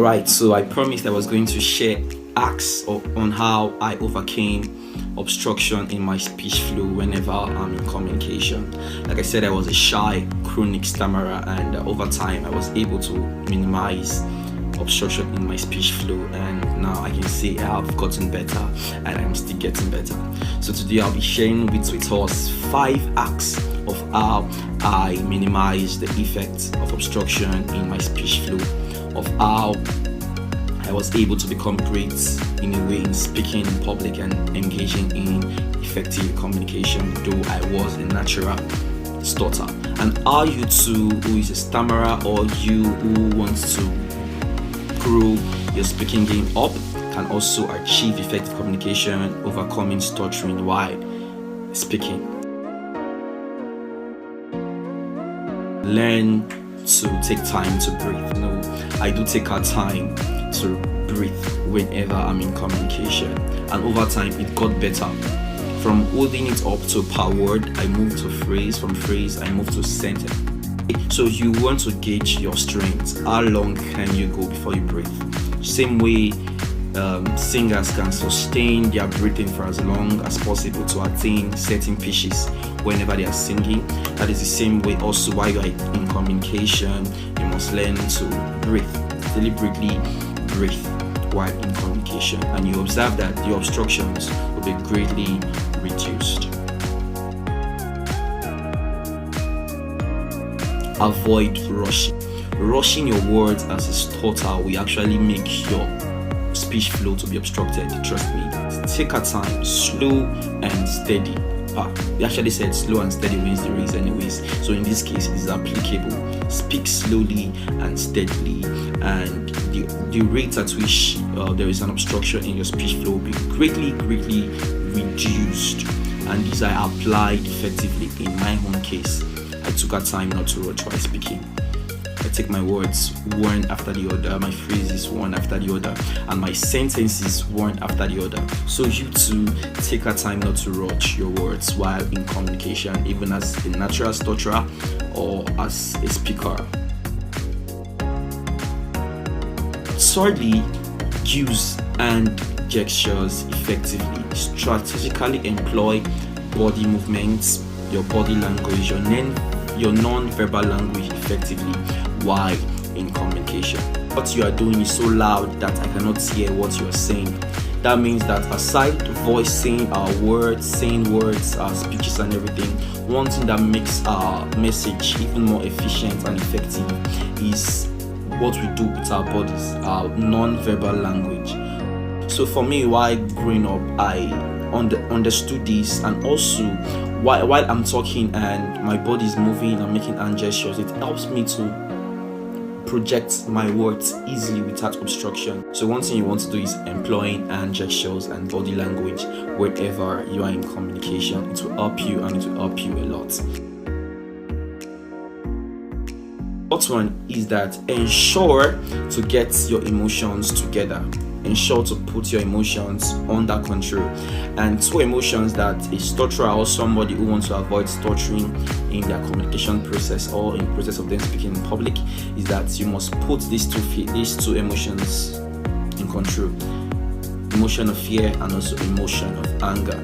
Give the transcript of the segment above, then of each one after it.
Alright, so I promised I was going to share hacks on how I overcame obstruction in my speech flow whenever I'm in communication. Like I said, I was a shy, chronic stammerer, and over time I was able to minimize obstruction in my speech flow, and now I can say I have gotten better and I'm still getting better. So today I'll be sharing with us 5 hacks of how I minimize the effects of obstruction in my speech flow, of how I was able to become great in a way in speaking in public and engaging in effective communication, though I was a natural stutterer. And how you too, who is a stammerer, or you who wants to grow your speaking game up, can also achieve effective communication, overcoming stuttering while speaking. Learn to take time to breathe. I do take our time to breathe whenever I'm in communication, and over time it got better. From holding it up to per word, I moved to phrase. From phrase, I moved to sentence. So you want to gauge your strength. How long can you go before you breathe? Same way singers can sustain their breathing for as long as possible to attain certain pitches whenever they are singing. That is the same way also while you are in communication, you must learn to breathe, deliberately breathe while in communication, and you observe that the obstructions will be greatly reduced. Avoid rushing. Rushing your words as a stutterer will actually make your speech flow to be obstructed. Trust me. Take our time, slow and steady. We actually said slow and steady wins the race anyways, so in this case it is applicable. Speak slowly and steadily, and the rate at which there is an obstruction in your speech flow will be greatly reduced, and these are applied effectively. In my own case, I took our time not to rush while speaking. I take my words one after the other, my phrases one after the other, and my sentences one after the other. So you too, take a time not to rush your words while in communication, even as a natural stutterer or as a speaker. Thirdly, use hand gestures effectively. Strategically employ body movements, your body language, your non-verbal language effectively while in communication. What you are doing is so loud that I cannot hear what you are saying. That means that aside voicing our words, saying words, our speeches and everything, one thing that makes our message even more efficient and effective is what we do with our bodies, our non-verbal language. So for me, while growing up, I understood this, and also while I'm talking and my body is moving and making hand gestures, it helps me to project my words easily without obstruction. So one thing you want to do is employing hand gestures and body language wherever you are in communication. It will help you, and it will help you a lot. Fourth one is that ensure to get your emotions together. Ensure to put your emotions under control. And 2 emotions that a stutterer or somebody who wants to avoid stuttering in their communication process or in the process of them speaking in public is that you must put these two emotions in control. Emotion of fear and also emotion of anger.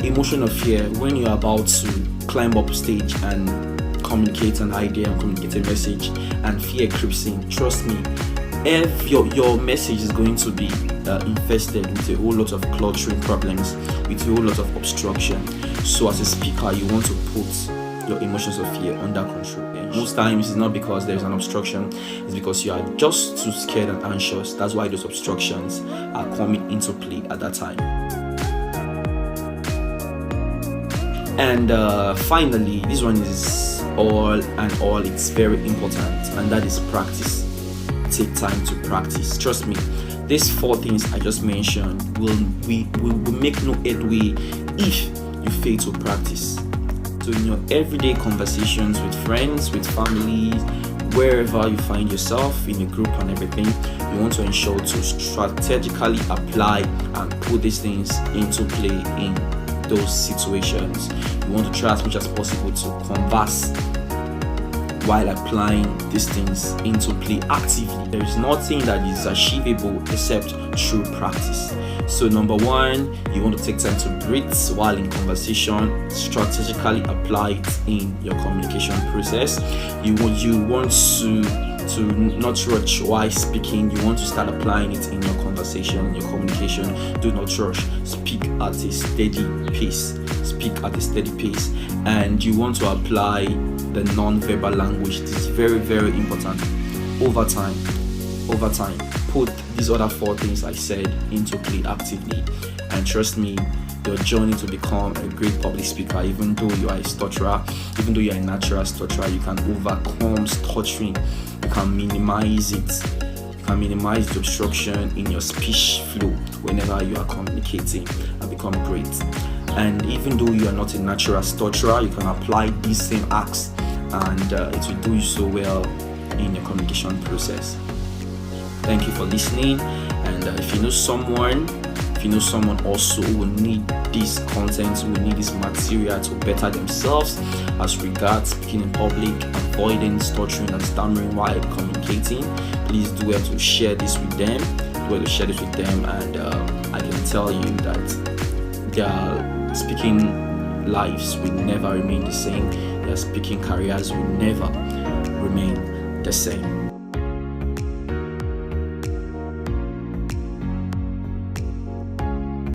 Emotion of fear, when you're about to climb up stage and communicate an idea and communicate a message, and fear creeps in, trust me, if your message is going to be infested with a whole lot of cluttering problems, with a whole lot of obstruction. So as a speaker, you want to put your emotions of fear under control. And most times it's not because there's an obstruction, it's because you are just too scared and anxious. That's why those obstructions are coming into play at that time. And finally, this one is all it's very important, and that is practice. Take time to practice. Trust me, these 4 things I just mentioned will make no headway if you fail to practice. So in your everyday conversations with friends, with families, wherever you find yourself in a group and everything, you want to ensure to strategically apply and put these things into play in those situations. You want to try as much as possible to converse while applying these things into play actively. There is nothing that is achievable except through practice. So number one, you want to take time to breathe while in conversation, strategically apply it in your communication process. You want to not rush while speaking. You want to start applying it in your conversation, in your communication. Do not rush. Speak at a steady pace. And you want to apply the non-verbal language. This is very, very important. Over time, put these other 4 things I said into play actively, and trust me, your journey to become a great public speaker, even though you are a stutterer, even though you are a natural stutterer, you can overcome stuttering. You can minimize it. You can minimize the obstruction in your speech flow whenever you are communicating, and become great. And even though you are not a natural stutterer, you can apply these same acts, and it will do you so well in your communication process. Thank you for listening, and if you know someone also who will need this content, who will need this material to better themselves as regards speaking in public, avoiding stuttering and stammering while communicating, please do well to share this with them. And I can tell you that their speaking lives will never remain the same. Their speaking careers will never remain the same.